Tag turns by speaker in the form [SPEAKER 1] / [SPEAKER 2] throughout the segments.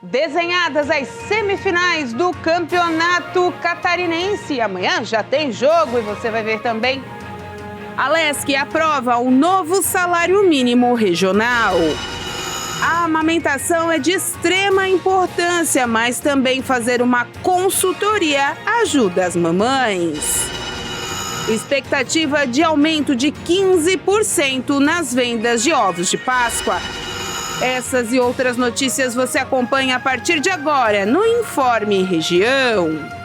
[SPEAKER 1] Desenhadas as semifinais do Campeonato Catarinense. Amanhã já tem jogo e você vai ver também. A Lesc aprova o novo salário mínimo regional. A amamentação é de extrema importância, mas também fazer uma consultoria ajuda as mamães. Expectativa de aumento de 15% nas vendas de ovos de Páscoa. Essas e outras notícias você acompanha a partir de agora no Informe Região.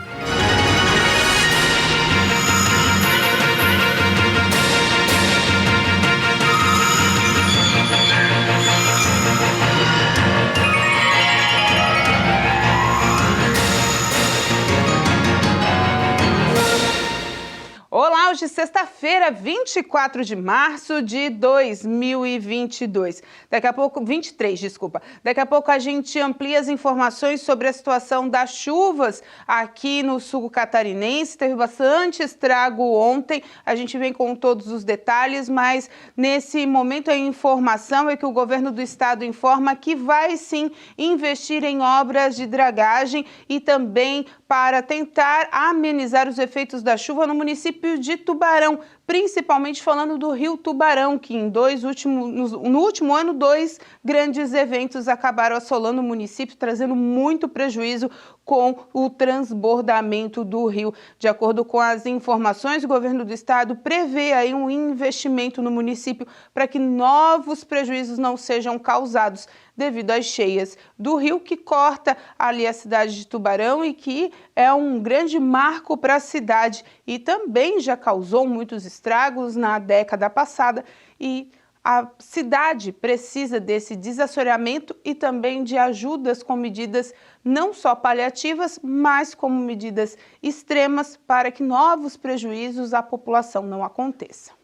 [SPEAKER 1] Olá, hoje sexta-feira, 24 de março de 2022. Daqui a pouco, 23, desculpa. Daqui a pouco a gente amplia as informações sobre a situação das chuvas aqui no sul catarinense. Teve bastante estrago ontem, a gente vem com todos os detalhes, mas nesse momento a informação é que o governo do estado informa que vai sim investir em obras de dragagem e também para tentar amenizar os efeitos da chuva no município de Tubarão, principalmente falando do Rio Tubarão, que no último ano, 2 grandes eventos acabaram assolando o município, trazendo muito prejuízo com o transbordamento do rio. De acordo com as informações, o governo do estado prevê aí um investimento no município para que novos prejuízos não sejam causados devido às cheias do rio, que corta ali a cidade de Tubarão e que é um grande marco para a cidade e também já causou muitos estragos na década passada, e a cidade precisa desse desassoreamento e também de ajudas com medidas não só paliativas, mas como medidas extremas para que novos prejuízos à população não aconteçam.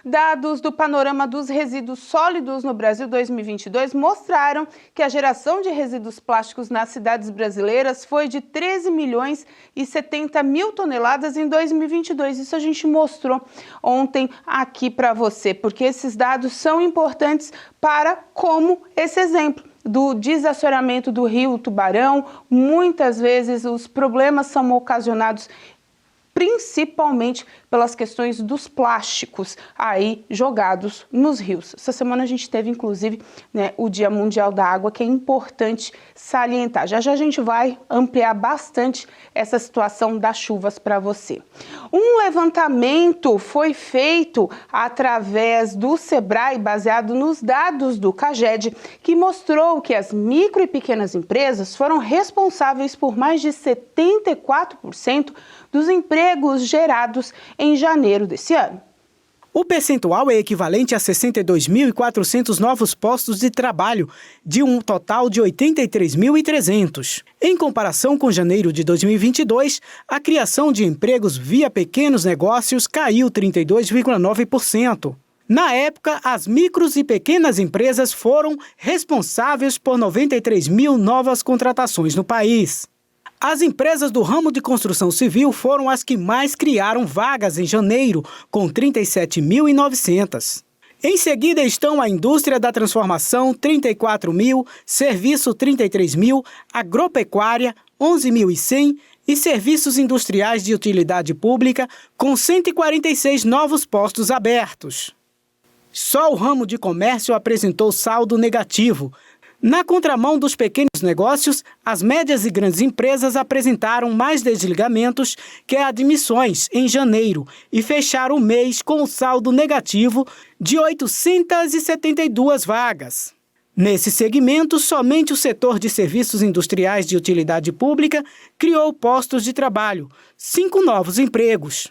[SPEAKER 1] Dados do Panorama dos Resíduos Sólidos no Brasil 2022 mostraram que a geração de resíduos plásticos nas cidades brasileiras foi de 13 milhões e 70 mil toneladas em 2022. Isso a gente mostrou ontem aqui para você, porque esses dados são importantes para como esse exemplo do desassoreamento do rio Tubarão. Muitas vezes os problemas são ocasionados principalmente pelas questões dos plásticos aí jogados nos rios. Essa semana a gente teve, inclusive, o Dia Mundial da Água, que é importante salientar. Já já a gente vai ampliar bastante essa situação das chuvas para você. Um levantamento foi feito através do Sebrae, baseado nos dados do CAGED, que mostrou que as micro e pequenas empresas foram responsáveis por mais de 74% dos empregos gerados em janeiro desse ano.
[SPEAKER 2] O percentual é equivalente a 62.400 novos postos de trabalho, de um total de 83.300. Em comparação com janeiro de 2022, a criação de empregos via pequenos negócios caiu 32,9%. Na época, as micros e pequenas empresas foram responsáveis por 93 mil novas contratações no país. As empresas do ramo de construção civil foram as que mais criaram vagas em janeiro, com 37.900. Em seguida estão a indústria da transformação, 34 mil, serviço, 33 mil, agropecuária, 11.100 e serviços industriais de utilidade pública, com 146 novos postos abertos. Só o ramo de comércio apresentou saldo negativo. Na contramão dos pequenos negócios, as médias e grandes empresas apresentaram mais desligamentos que admissões em janeiro e fecharam o mês com um saldo negativo de 872 vagas. Nesse segmento, somente o setor de serviços industriais de utilidade pública criou postos de trabalho, 5 novos empregos.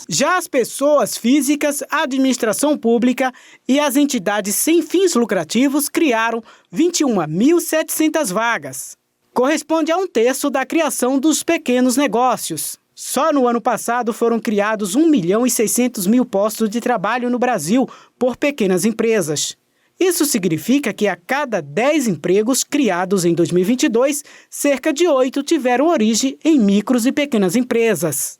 [SPEAKER 2] Já as pessoas físicas, a administração pública e as entidades sem fins lucrativos criaram 21.700 vagas. Corresponde a 1/3 da criação dos pequenos negócios. Só no ano passado foram criados 1.600.000 postos de trabalho no Brasil por pequenas empresas. Isso significa que a cada 10 empregos criados em 2022, cerca de 8 tiveram origem em micros e pequenas empresas.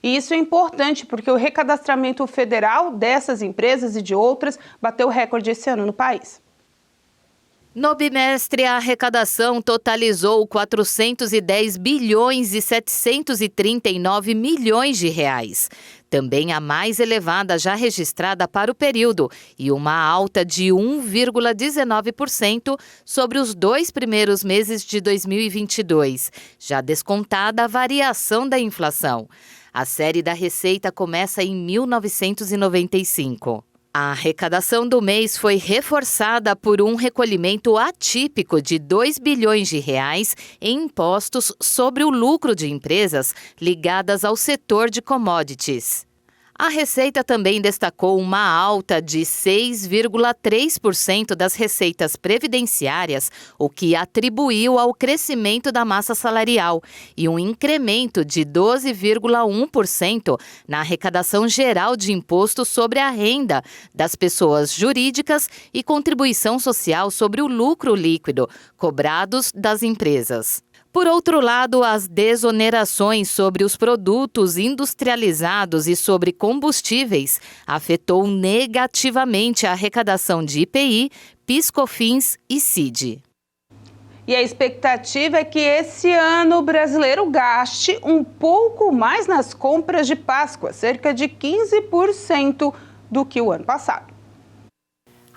[SPEAKER 1] E isso é importante porque o recadastramento federal dessas empresas e de outras bateu recorde esse ano no país.
[SPEAKER 3] No bimestre, a arrecadação totalizou 410 bilhões e 739 milhões de reais. Também a mais elevada já registrada para o período e uma alta de 1,19% sobre os 2 primeiros meses de 2022, já descontada a variação da inflação. A série da Receita começa em 1995. A arrecadação do mês foi reforçada por um recolhimento atípico de 2 bilhões de reais em impostos sobre o lucro de empresas ligadas ao setor de commodities. A Receita também destacou uma alta de 6,3% das receitas previdenciárias, o que atribuiu ao crescimento da massa salarial, e um incremento de 12,1% na arrecadação geral de imposto sobre a renda das pessoas jurídicas e contribuição social sobre o lucro líquido, cobrados das empresas. Por outro lado, as desonerações sobre os produtos industrializados e sobre combustíveis afetou negativamente a arrecadação de IPI, PIS/COFINS e CID.
[SPEAKER 1] E a expectativa é que esse ano o brasileiro gaste um pouco mais nas compras de Páscoa, cerca de 15% do que o ano passado.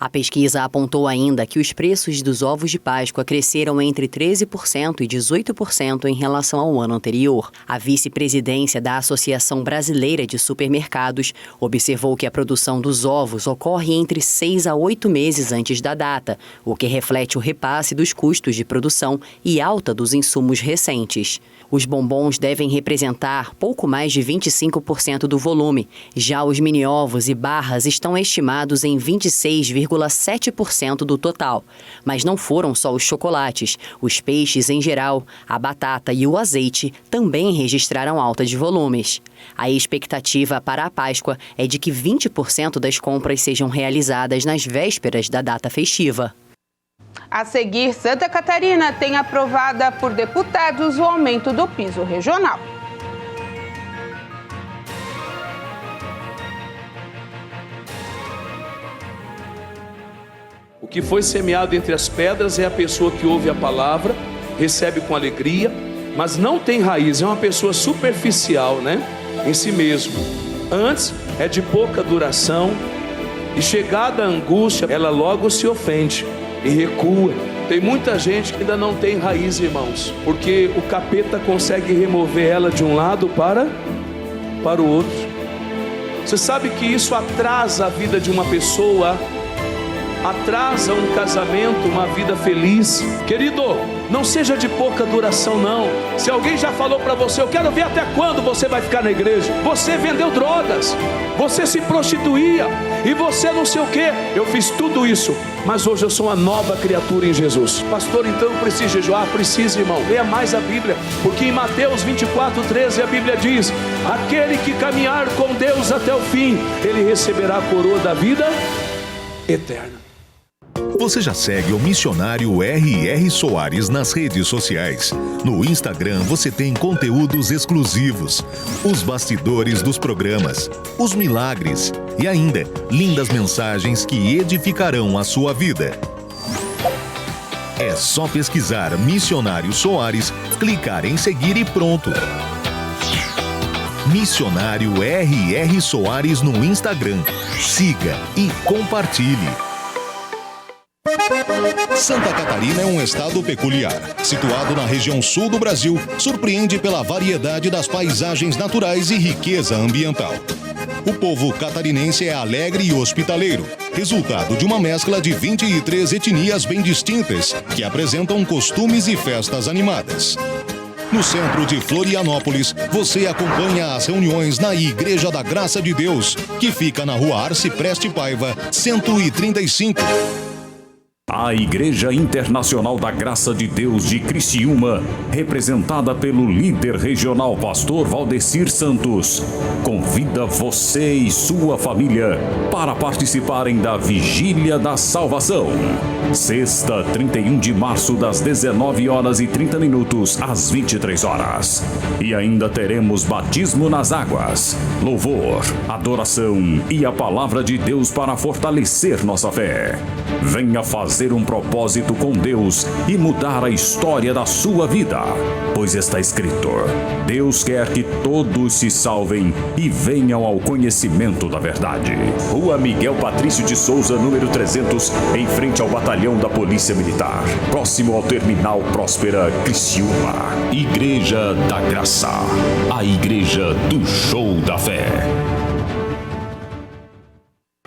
[SPEAKER 4] A pesquisa apontou ainda que os preços dos ovos de Páscoa cresceram entre 13% e 18% em relação ao ano anterior. A vice-presidência da Associação Brasileira de Supermercados observou que a produção dos ovos ocorre entre 6 a 8 meses antes da data, o que reflete o repasse dos custos de produção e alta dos insumos recentes. Os bombons devem representar pouco mais de 25% do volume. Já os mini-ovos e barras estão estimados em 26,7% do total. Mas não foram só os chocolates. Os peixes em geral, a batata e o azeite também registraram alta de volumes. A expectativa para a Páscoa é de que 20% das compras sejam realizadas nas vésperas da data festiva.
[SPEAKER 1] A seguir, Santa Catarina tem aprovada por deputados o aumento do piso regional.
[SPEAKER 5] O que foi semeado entre as pedras é a pessoa que ouve a palavra, recebe com alegria, mas não tem raiz, é uma pessoa superficial, em si mesmo. Antes, é de pouca duração, e chegada a angústia, ela logo se ofende e recua. Tem muita gente que ainda não tem raiz, irmãos, porque o capeta consegue remover ela de um lado para o outro. Você sabe que isso atrasa a vida de uma pessoa, atrasa um casamento, uma vida feliz. Querido, não seja de pouca duração não. Se alguém já falou para você, eu quero ver até quando você vai ficar na igreja. Você vendeu drogas, você se prostituía e você não sei o que. Eu fiz tudo isso, mas hoje eu sou uma nova criatura em Jesus. Pastor, então eu preciso jejuar? Precisa, irmão. Leia mais a Bíblia, porque em Mateus 24:13 a Bíblia diz: aquele que caminhar com Deus até o fim, ele receberá a coroa da vida eterna.
[SPEAKER 6] Você já segue o missionário R.R. Soares nas redes sociais? No Instagram você tem conteúdos exclusivos, os bastidores dos programas, os milagres e ainda lindas mensagens que edificarão a sua vida. É só pesquisar Missionário Soares, clicar em seguir e pronto. Missionário R.R. Soares no Instagram. Siga e compartilhe.
[SPEAKER 7] Santa Catarina é um estado peculiar. Situado na região sul do Brasil, surpreende pela variedade das paisagens naturais e riqueza ambiental. O povo catarinense é alegre e hospitaleiro, resultado de uma mescla de 23 etnias bem distintas, que apresentam costumes e festas animadas. No centro de Florianópolis, você acompanha as reuniões na Igreja da Graça de Deus, que fica na Rua Arcipreste Paiva, 135.
[SPEAKER 8] A Igreja Internacional da Graça de Deus de Criciúma, representada pelo líder regional pastor Valdecir Santos, convida você e sua família para participarem da Vigília da Salvação. Sexta, 31 de março, das 19h30 às 23h. E ainda teremos batismo nas águas, louvor, adoração e a palavra de Deus para fortalecer nossa fé. Venha fazer fazer um propósito com Deus e mudar a história da sua vida. Pois está escrito: Deus quer que todos se salvem e venham ao conhecimento da verdade. Rua Miguel Patrício de Souza, número 300, em frente ao Batalhão da Polícia Militar, próximo ao Terminal Próspera, Criciúma. Igreja da Graça, a igreja do show da fé.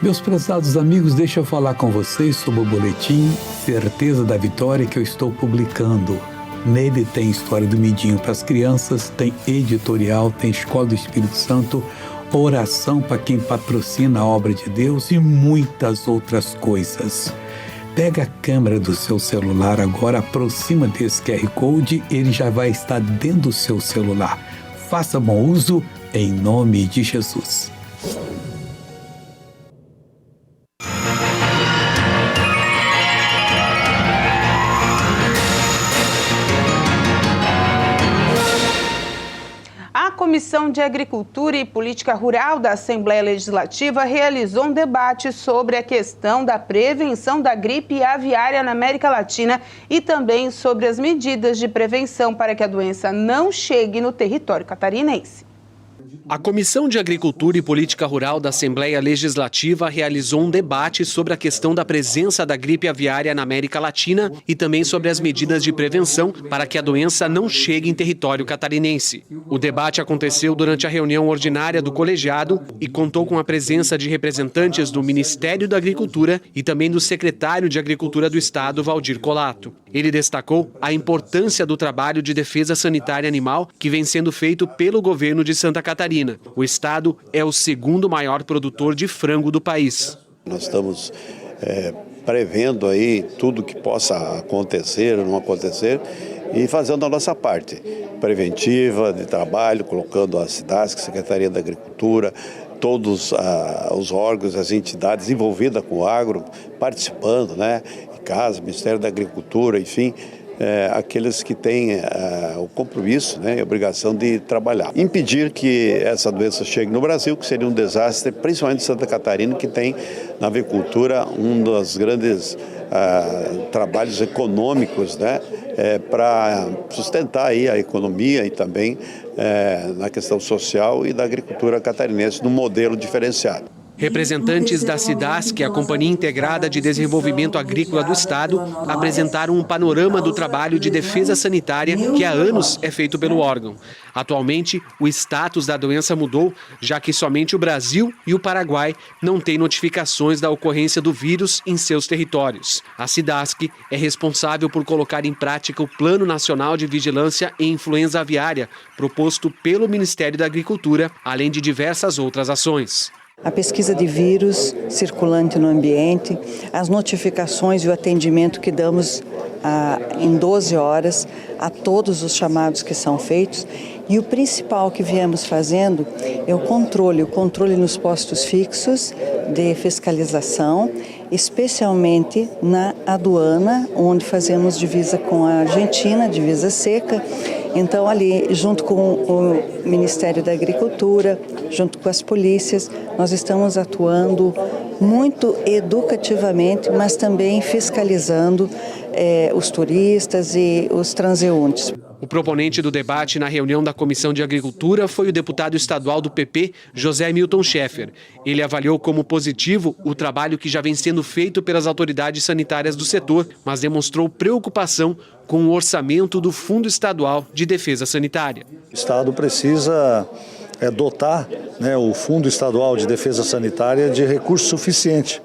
[SPEAKER 9] Meus prezados amigos, deixa eu falar com vocês sobre o boletim Certeza da Vitória que eu estou publicando. Nele tem história do Midinho para as crianças, tem editorial, tem Escola do Espírito Santo, oração para quem patrocina a obra de Deus e muitas outras coisas. Pega a câmera do seu celular agora, aproxima desse QR Code, ele já vai estar dentro do seu celular. Faça bom uso, em nome de Jesus.
[SPEAKER 1] A Comissão de Agricultura e Política Rural da Assembleia Legislativa realizou um debate sobre a questão da prevenção da gripe aviária na América Latina e também sobre as medidas de prevenção para que a doença não chegue no território catarinense.
[SPEAKER 10] A Comissão de Agricultura e Política Rural da Assembleia Legislativa realizou um debate sobre a questão da presença da gripe aviária na América Latina e também sobre as medidas de prevenção para que a doença não chegue em território catarinense. O debate aconteceu durante a reunião ordinária do colegiado e contou com a presença de representantes do Ministério da Agricultura e também do secretário de Agricultura do Estado, Valdir Colato. Ele destacou a importância do trabalho de defesa sanitária animal que vem sendo feito pelo governo de Santa Catarina. O estado é o segundo maior produtor de frango do país.
[SPEAKER 11] Nós estamos prevendo aí tudo que possa acontecer ou não acontecer e fazendo a nossa parte preventiva de trabalho, colocando a SIDASC, Secretaria da Agricultura, todos os órgãos, as entidades envolvidas com o agro, participando, né? CAS, Ministério da Agricultura, enfim, aqueles que têm o compromisso, né, e a obrigação de trabalhar. Impedir que essa doença chegue no Brasil, que seria um desastre, principalmente em Santa Catarina, que tem na avicultura um dos grandes trabalhos econômicos, né, para sustentar aí a economia e também na questão social e da agricultura catarinense num modelo diferenciado.
[SPEAKER 10] Representantes da SIDASC, a Companhia Integrada de Desenvolvimento Agrícola do Estado, apresentaram um panorama do trabalho de defesa sanitária que há anos é feito pelo órgão. Atualmente, o status da doença mudou, já que somente o Brasil e o Paraguai não têm notificações da ocorrência do vírus em seus territórios. A SIDASC é responsável por colocar em prática o Plano Nacional de Vigilância e Influenza Aviária, proposto pelo Ministério da Agricultura, além de diversas outras ações.
[SPEAKER 12] A pesquisa de vírus circulante no ambiente, as notificações e o atendimento que damos em 12 horas a todos os chamados que são feitos. E o principal que viemos fazendo é o controle nos postos fixos de fiscalização, especialmente na aduana, onde fazemos divisa com a Argentina, divisa seca. Então, ali, junto com o Ministério da Agricultura, junto com as polícias, nós estamos atuando muito educativamente, mas também fiscalizando os turistas e os transeuntes.
[SPEAKER 10] O proponente do debate na reunião da Comissão de Agricultura foi o deputado estadual do PP, José Milton Schaeffer. Ele avaliou como positivo o trabalho que já vem sendo feito pelas autoridades sanitárias do setor, mas demonstrou preocupação com o orçamento do Fundo Estadual de Defesa Sanitária.
[SPEAKER 13] O Estado precisa dotar, né, o Fundo Estadual de Defesa Sanitária de recurso suficiente.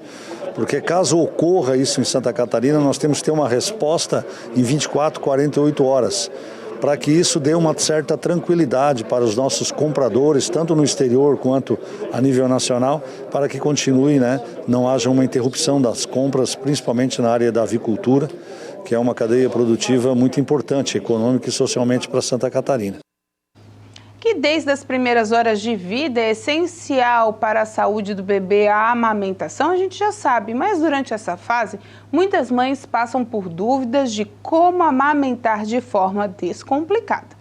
[SPEAKER 13] Porque caso ocorra isso em Santa Catarina, nós temos que ter uma resposta em 24, 48 horas. Para que isso dê uma certa tranquilidade para os nossos compradores, tanto no exterior quanto a nível nacional, para que continue, né, não haja uma interrupção das compras, principalmente na área da avicultura, que é uma cadeia produtiva muito importante, econômica e socialmente para Santa Catarina.
[SPEAKER 1] Que desde as primeiras horas de vida é essencial para a saúde do bebê a amamentação, a gente já sabe, mas durante essa fase, muitas mães passam por dúvidas de como amamentar de forma descomplicada.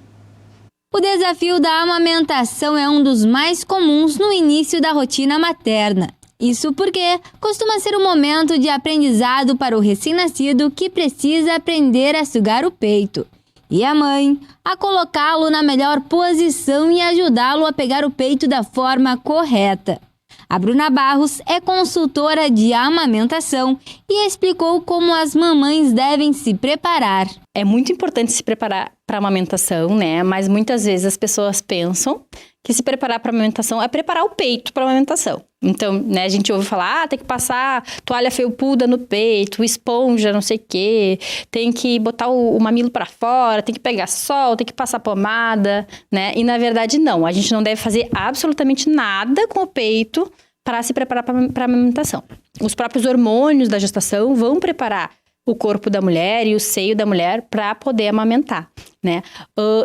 [SPEAKER 14] O desafio da amamentação é um dos mais comuns no início da rotina materna. Isso porque costuma ser um momento de aprendizado para o recém-nascido que precisa aprender a sugar o peito. E a mãe a colocá-lo na melhor posição e ajudá-lo a pegar o peito da forma correta. A Bruna Barros é consultora de amamentação e explicou como as mamães devem se preparar.
[SPEAKER 15] É muito importante se preparar para a amamentação, né? Mas muitas vezes as pessoas pensam que se preparar para a amamentação é preparar o peito para a amamentação. Então, né, a gente ouve falar, tem que passar toalha felpuda no peito, esponja, não sei o quê, tem que botar o mamilo para fora, tem que pegar sol, tem que passar pomada, né? E na verdade não, a gente não deve fazer absolutamente nada com o peito para se preparar para a amamentação. Os próprios hormônios da gestação vão preparar o corpo da mulher e o seio da mulher para poder amamentar, né?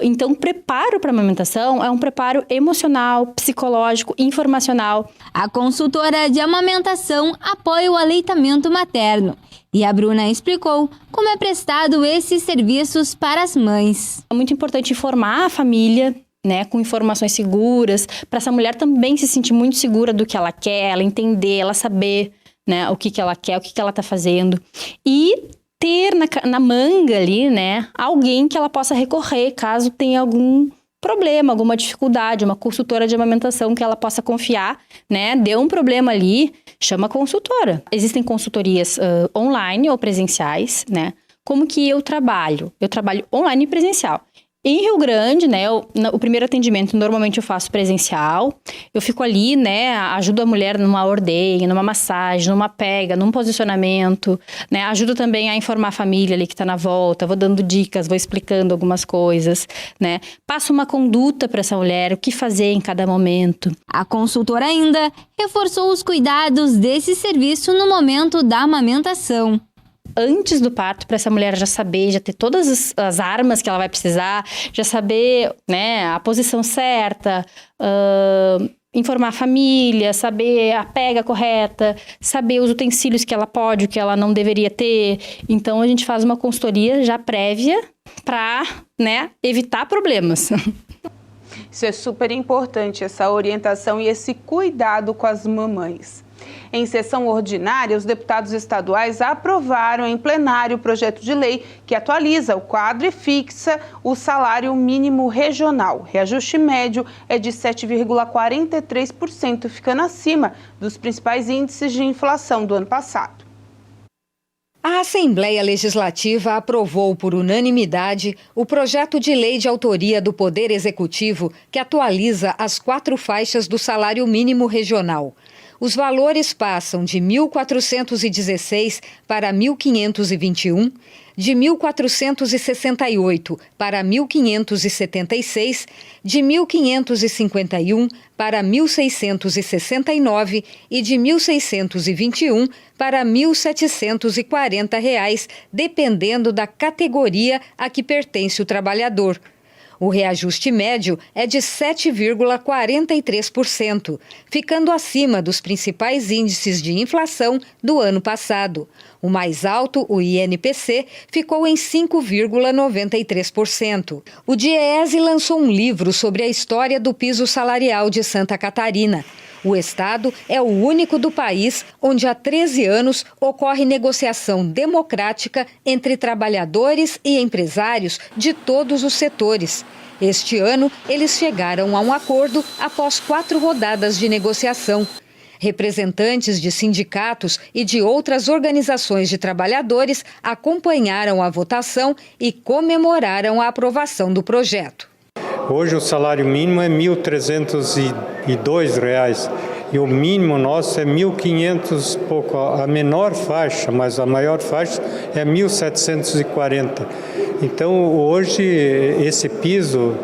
[SPEAKER 15] Então, o preparo para a amamentação é um preparo emocional, psicológico, informacional.
[SPEAKER 14] A consultora de amamentação apoia o aleitamento materno. E a Bruna explicou como é prestado esses serviços para as mães.
[SPEAKER 15] É muito importante informar a família, né, com informações seguras, para essa mulher também se sentir muito segura do que ela quer, ela entender, ela saber, né, o que ela quer, o que ela está fazendo. E ter na manga ali, né, alguém que ela possa recorrer caso tenha algum problema, alguma dificuldade, uma consultora de amamentação que ela possa confiar, né, deu um problema ali, chama a consultora. Existem consultorias online ou presenciais, né, como que eu trabalho? Eu trabalho online e presencial. Em Rio Grande, né, o primeiro atendimento normalmente eu faço presencial, eu fico ali, né, ajudo a mulher numa ordenha, numa massagem, numa pega, num posicionamento, né, ajudo também a informar a família ali que tá na volta, vou dando dicas, vou explicando algumas coisas, né, passo uma conduta para essa mulher, o que fazer em cada momento.
[SPEAKER 14] A consultora ainda reforçou os cuidados desse serviço no momento da amamentação.
[SPEAKER 15] Antes do parto, para essa mulher já saber, já ter todas as armas que ela vai precisar, já saber, né, a posição certa, informar a família, saber a pega correta, saber os utensílios que ela pode, o que ela não deveria ter. Então, a gente faz uma consultoria já prévia para, né, evitar problemas.
[SPEAKER 1] Isso é super importante, essa orientação e esse cuidado com as mamães. Em sessão ordinária, os deputados estaduais aprovaram em plenário o projeto de lei que atualiza o quadro e fixa o salário mínimo regional. O reajuste médio é de 7,43%, ficando acima dos principais índices de inflação do ano passado.
[SPEAKER 16] A Assembleia Legislativa aprovou por unanimidade o projeto de lei de autoria do Poder Executivo que atualiza as 4 faixas do salário mínimo regional. Os valores passam de R$ 1.416 para R$ 1.521, de R$ 1.468 para R$ 1.576, de R$ 1.551 para R$ 1.669 e de R$ 1.621 para R$ 1.740, dependendo da categoria a que pertence o trabalhador. O reajuste médio é de 7,43%, ficando acima dos principais índices de inflação do ano passado. O mais alto, o INPC, ficou em 5,93%. O DIEESE lançou um livro sobre a história do piso salarial de Santa Catarina. O estado é o único do país onde há 13 anos ocorre negociação democrática entre trabalhadores e empresários de todos os setores. Este ano, eles chegaram a um acordo após 4 rodadas de negociação. Representantes de sindicatos e de outras organizações de trabalhadores acompanharam a votação e comemoraram a aprovação do projeto.
[SPEAKER 17] Hoje o salário mínimo é R$ 1.302 e o mínimo nosso é 1.500 pouco. A menor faixa, mas a maior faixa é 1.740. Então hoje esse piso,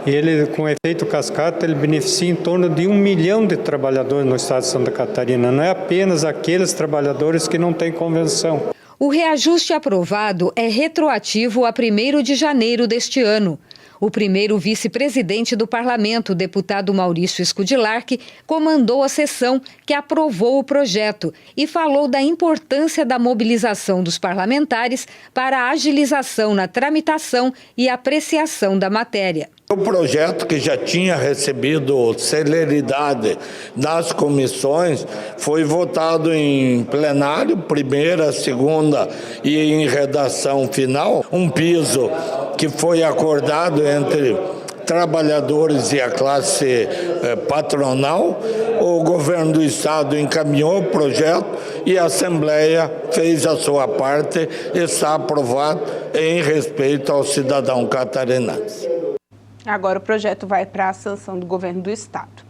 [SPEAKER 17] ele com efeito cascata, ele beneficia em torno de 1 milhão de trabalhadores no estado de Santa Catarina. Não é apenas aqueles trabalhadores que não têm convenção.
[SPEAKER 16] O reajuste aprovado é retroativo a 1º de janeiro deste ano. O primeiro vice-presidente do parlamento, deputado Maurício Scudilarc, comandou a sessão que aprovou o projeto e falou da importância da mobilização dos parlamentares para a agilização na tramitação e apreciação da matéria.
[SPEAKER 18] O projeto, que já tinha recebido celeridade das comissões, foi votado em plenário, primeira, segunda e em redação final. Um piso que foi acordado entre trabalhadores e a classe patronal. O governo do estado encaminhou o projeto e a Assembleia fez a sua parte e está aprovado em respeito ao cidadão catarinense.
[SPEAKER 1] Agora o projeto vai para a sanção do governo do estado.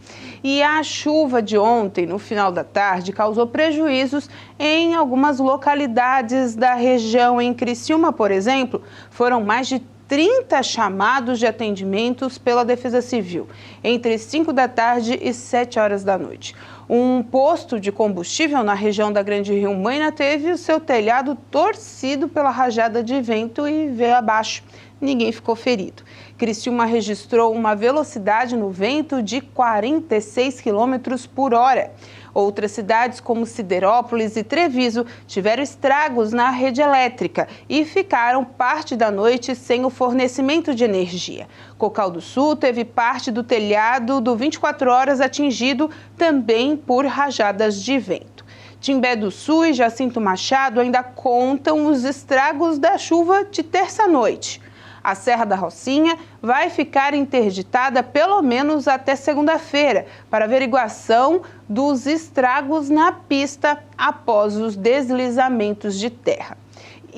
[SPEAKER 1] E a chuva de ontem, no final da tarde, causou prejuízos em algumas localidades da região. Em Criciúma, por exemplo, foram mais de 30 chamados de atendimentos pela Defesa Civil, entre 5 da tarde e 7 horas da noite. Um posto de combustível na região da Grande Rio Maina teve o seu telhado torcido pela rajada de vento e veio abaixo. Ninguém ficou ferido. Criciúma registrou uma velocidade no vento de 46 km por hora. Outras cidades, como Siderópolis e Treviso, tiveram estragos na rede elétrica e ficaram parte da noite sem o fornecimento de energia. Cocal do Sul teve parte do telhado do 24 horas atingido também por rajadas de vento. Timbé do Sul e Jacinto Machado ainda contam os estragos da chuva de terça-noite. A Serra da Rocinha vai ficar interditada pelo menos até segunda-feira para averiguação dos estragos na pista após os deslizamentos de terra.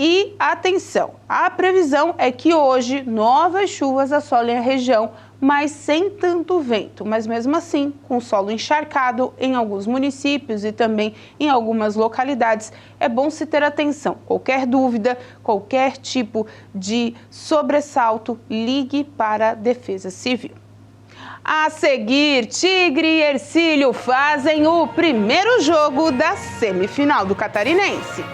[SPEAKER 1] E atenção, a previsão é que hoje novas chuvas assolem a região, mas sem tanto vento, mas mesmo assim com solo encharcado em alguns municípios e também em algumas localidades. É bom se ter atenção. Qualquer dúvida, qualquer tipo de sobressalto, ligue para a Defesa Civil. A seguir, Tigre e Hercílio fazem o primeiro jogo da semifinal do Catarinense.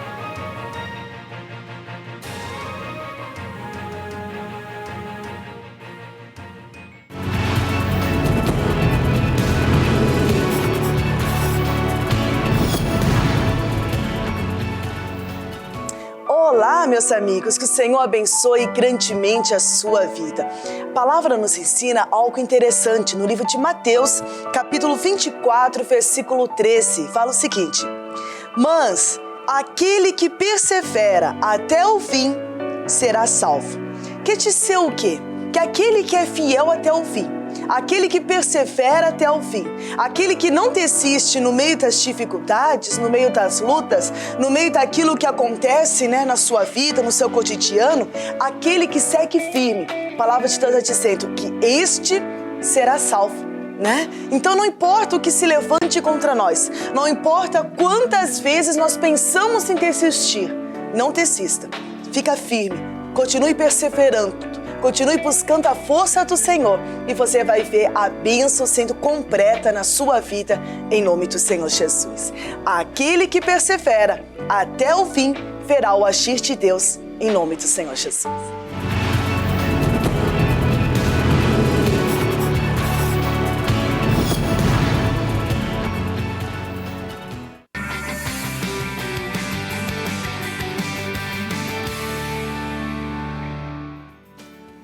[SPEAKER 19] Olá, meus amigos, que o Senhor abençoe grandemente a sua vida. A palavra nos ensina algo interessante no livro de Mateus, capítulo 24, versículo 13. Fala o seguinte: mas aquele que persevera até o fim será salvo. Quer dizer o quê? Que aquele que é fiel até o fim, aquele que persevera até o fim, aquele que não desiste no meio das dificuldades, no meio das lutas, no meio daquilo que acontece, na sua vida, no seu cotidiano, aquele que segue firme. A palavra de Deus está dizendo que este será salvo. Então não importa o que se levante contra nós, não importa quantas vezes nós pensamos em desistir, não desista, fica firme, continue perseverando. Continue buscando a força do Senhor e você vai ver a bênção sendo completa na sua vida, em nome do Senhor Jesus. Aquele que persevera até o fim verá o agir de Deus, em nome do Senhor Jesus.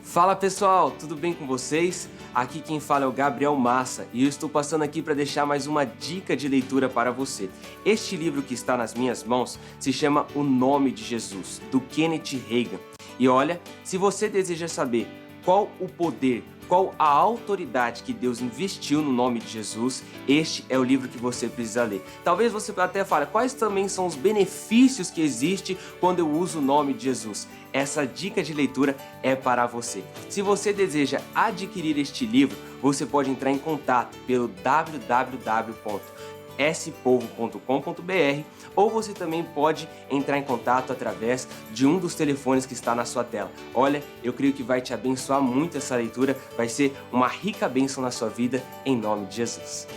[SPEAKER 20] Fala pessoal, tudo bem com vocês? Aqui quem fala é o Gabriel Massa e eu estou passando aqui para deixar mais uma dica de leitura para você. Este livro que está nas minhas mãos se chama O Nome de Jesus, do Kenneth Hagin. E olha, se você deseja saber qual o poder, qual a autoridade que Deus investiu no nome de Jesus, este é o livro que você precisa ler. Talvez você até fale, quais também são os benefícios que existem quando eu uso o nome de Jesus? Essa dica de leitura é para você. Se você deseja adquirir este livro, você pode entrar em contato pelo www.spovo.com.br ou você também pode entrar em contato através de um dos telefones que está na sua tela. Olha, eu creio que vai te abençoar muito essa leitura, vai ser uma rica bênção na sua vida, em nome de Jesus.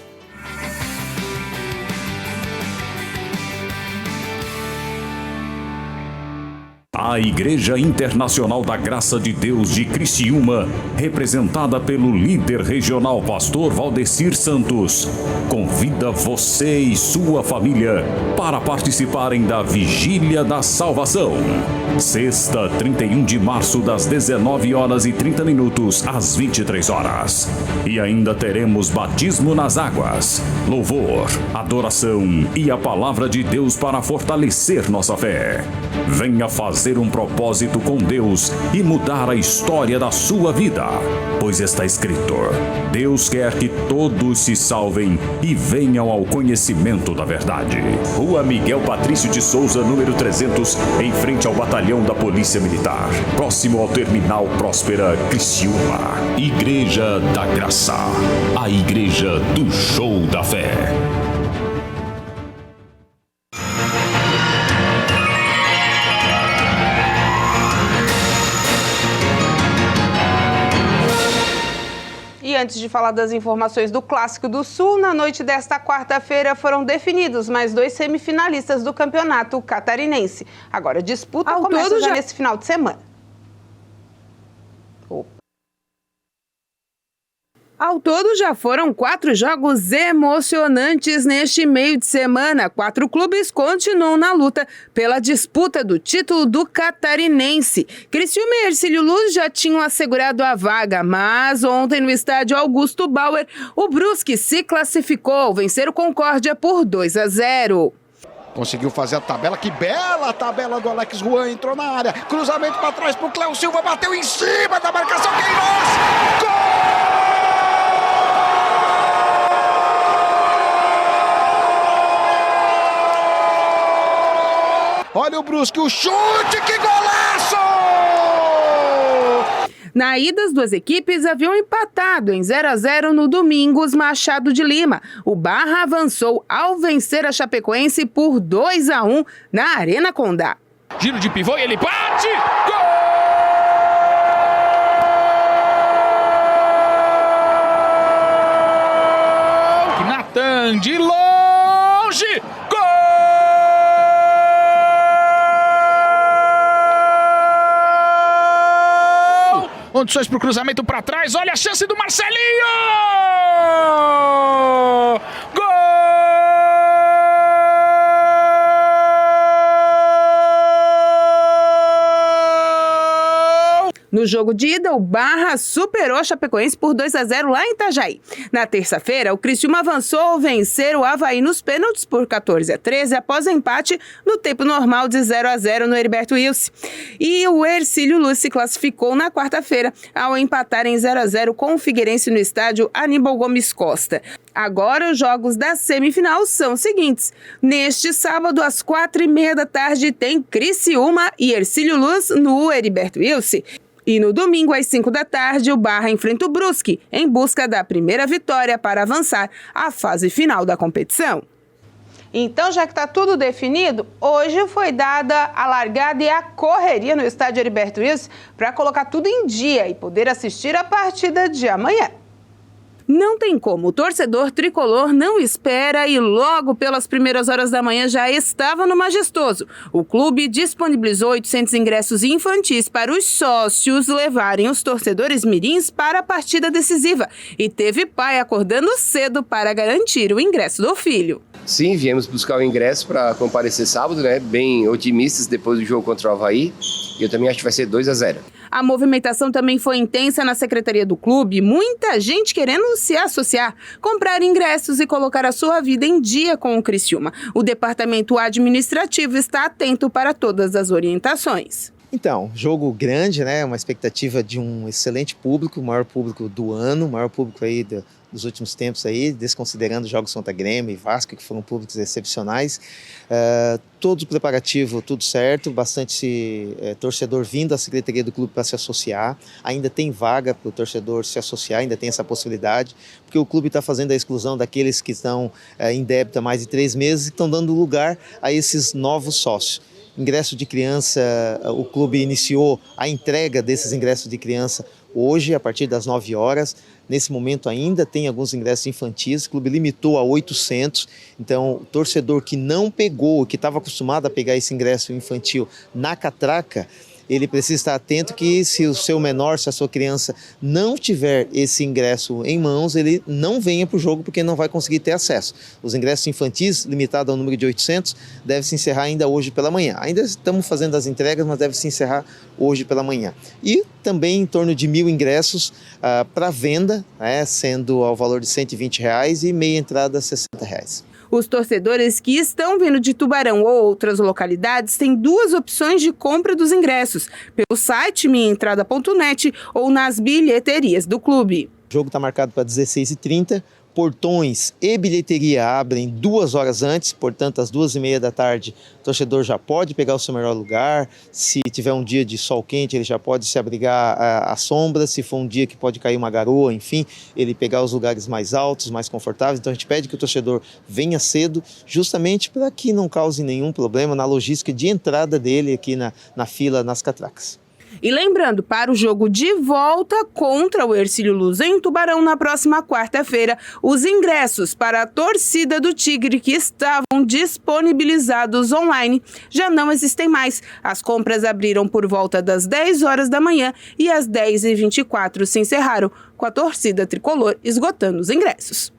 [SPEAKER 8] A Igreja Internacional da Graça de Deus de Criciúma, representada pelo líder regional pastor Valdecir Santos, convida você e sua família para participarem da Vigília da Salvação. Sexta, 31 de março, das 19h30 às 23h. E ainda teremos batismo nas águas, louvor, adoração e a palavra de Deus para fortalecer nossa fé. Venha fazer um propósito com Deus e mudar a história da sua vida, pois está escrito: Deus quer que todos se salvem e venham ao conhecimento da verdade. Rua Miguel Patrício de Souza, número 300, em frente ao Batalhão da Polícia Militar, próximo ao Terminal Próspera, Criciúma. Igreja da Graça, a igreja do show da fé.
[SPEAKER 1] E antes de falar das informações do Clássico do Sul, na noite desta quarta-feira foram definidos mais 2 semifinalistas do Campeonato Catarinense. Agora, a disputa começa já nesse final de semana. Ao todo, já foram 4 jogos emocionantes neste meio de semana. 4 clubes continuam na luta pela disputa do título do Catarinense. Criciúma e Hercílio Luz já tinham assegurado a vaga, mas ontem no estádio Augusto Bauer, o Brusque se classificou ao vencer o Concórdia por 2-0.
[SPEAKER 21] Conseguiu fazer a tabela, que bela tabela do Alex Juan, entrou na área, cruzamento para trás pro Cléo Silva, bateu em cima da marcação, Queiroz! Gol! Olha o Brusque, o chute, que golaço!
[SPEAKER 1] Na ida, as duas equipes haviam empatado em 0-0 no Domingos Machado de Lima. O Barra avançou ao vencer a Chapecoense por 2-1 na Arena Condá.
[SPEAKER 22] Giro de pivô e ele bate! Gol! Natan de longe! Gol! Condições para o cruzamento para trás, olha a chance do Marcelinho! Gol!
[SPEAKER 1] No jogo de ida, o Barra superou a Chapecoense por 2-0 lá em Itajaí. Na terça-feira, o Criciúma avançou ao vencer o Avaí nos pênaltis por 14-13 após empate no tempo normal de 0-0 no Heriberto Wilson. E o Hercílio Luz se classificou na quarta-feira ao empatar em 0-0 com o Figueirense no estádio Aníbal Gomes Costa. Agora, os jogos da semifinal são os seguintes. Neste sábado, às 4h30 da tarde, tem Criciúma e Hercílio Luz no Heriberto Wilson. E no domingo, às 5 da tarde, o Barra enfrenta o Brusque, em busca da primeira vitória para avançar à fase final da competição. Então, já que está tudo definido, hoje foi dada a largada e a correria no estádio Heriberto Wilson para colocar tudo em dia e poder assistir a partida de amanhã. Não tem como, o torcedor tricolor não espera e logo pelas primeiras horas da manhã já estava no Majestoso. O clube disponibilizou 800 ingressos infantis para os sócios levarem os torcedores mirins para a partida decisiva. E teve pai acordando cedo para garantir o ingresso do filho.
[SPEAKER 23] Sim, viemos buscar o ingresso para comparecer sábado, né? Bem otimistas depois do jogo contra o Avaí. E eu também acho que vai ser 2-0.
[SPEAKER 1] A movimentação também foi intensa na secretaria do clube, muita gente querendo se associar, comprar ingressos e colocar a sua vida em dia com o Criciúma. O departamento administrativo está atento para todas as orientações.
[SPEAKER 24] Então, jogo grande, né? Uma expectativa de um excelente público, o maior público do ano, o maior público aí dos últimos tempos aí, desconsiderando jogos contra Grêmio e Vasco, que foram públicos excepcionais. Todo o preparativo, tudo certo, bastante torcedor vindo à secretaria do clube para se associar. Ainda tem vaga para o torcedor se associar, ainda tem essa possibilidade, porque o clube está fazendo a exclusão daqueles que estão em débito há mais de 3 meses e estão dando lugar a esses novos sócios. Ingresso de criança, o clube iniciou a entrega desses ingressos de criança hoje, a partir das 9 horas. Nesse momento ainda tem alguns ingressos infantis, o clube limitou a 800, então o torcedor que não pegou, que estava acostumado a pegar esse ingresso infantil na catraca, ele precisa estar atento que se o seu menor, se a sua criança não tiver esse ingresso em mãos, ele não venha para o jogo porque não vai conseguir ter acesso. Os ingressos infantis, limitados ao número de 800, devem se encerrar ainda hoje pela manhã. Ainda estamos fazendo as entregas, mas deve se encerrar hoje pela manhã. E também em torno de 1.000 ingressos para venda, sendo ao valor de R$120 e meia entrada R$60.
[SPEAKER 1] Os torcedores que estão vindo de Tubarão ou outras localidades têm duas opções de compra dos ingressos, pelo site minhaentrada.net ou nas bilheterias do clube.
[SPEAKER 24] O jogo está marcado para 16h30. Portões e bilheteria abrem 2 horas antes, portanto, às 2h30 da tarde, o torcedor já pode pegar o seu melhor lugar. Se tiver um dia de sol quente, ele já pode se abrigar à sombra. Se for um dia que pode cair uma garoa, enfim, ele pegar os lugares mais altos, mais confortáveis. Então, a gente pede que o torcedor venha cedo, justamente para que não cause nenhum problema na logística de entrada dele aqui na fila, nas catracas.
[SPEAKER 1] E lembrando, para o jogo de volta contra o Hercílio Luz em Tubarão na próxima quarta-feira, os ingressos para a torcida do Tigre que estavam disponibilizados online já não existem mais. As compras abriram por volta das 10 horas da manhã e às 10h24 se encerraram, com a torcida tricolor esgotando os ingressos.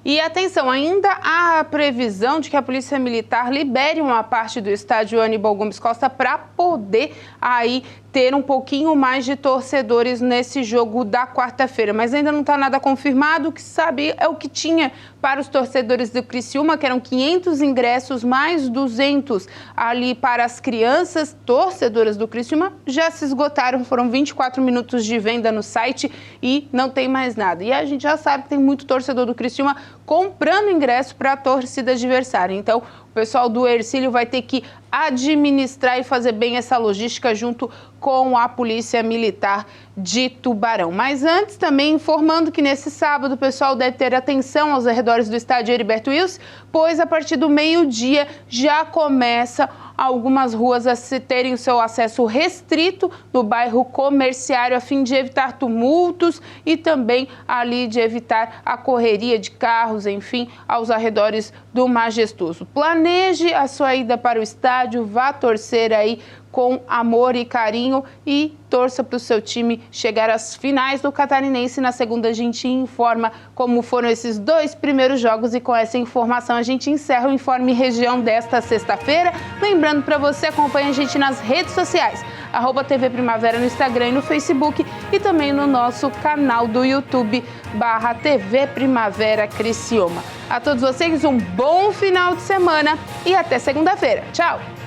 [SPEAKER 1] E atenção, ainda há a previsão de que a Polícia Militar libere uma parte do estádio Aníbal Gomes Costa para poder aí ter um pouquinho mais de torcedores nesse jogo da quarta-feira. Mas ainda não está nada confirmado. O que se sabe é o que tinha para os torcedores do Criciúma, que eram 500 ingressos mais 200 ali para as crianças torcedoras do Criciúma. Já se esgotaram, foram 24 minutos de venda no site e não tem mais nada. E a gente já sabe que tem muito torcedor do Criciúma comprando ingresso para a torcida adversária. Então, o pessoal do Hercílio vai ter que administrar e fazer bem essa logística junto com a Polícia Militar de Tubarão. Mas antes, também informando que nesse sábado o pessoal deve ter atenção aos arredores do estádio Heriberto Wilson, pois a partir do meio-dia já começa algumas ruas a terem o seu acesso restrito no bairro Comerciário, a fim de evitar tumultos e também ali de evitar a correria de carros, enfim, aos arredores do Majestoso. Planeje a sua ida para o estádio, vá torcer aí com amor e carinho e torça para o seu time chegar às finais do Catarinense. Na segunda a gente informa como foram esses 2 primeiros jogos e com essa informação a gente encerra o Informe Região desta sexta-feira. Lembrando para você, acompanhe a gente nas redes sociais, @TV Primavera no Instagram e no Facebook e também no nosso canal do YouTube, /TV Primavera Criciúma. A todos vocês um bom final de semana e até segunda-feira. Tchau!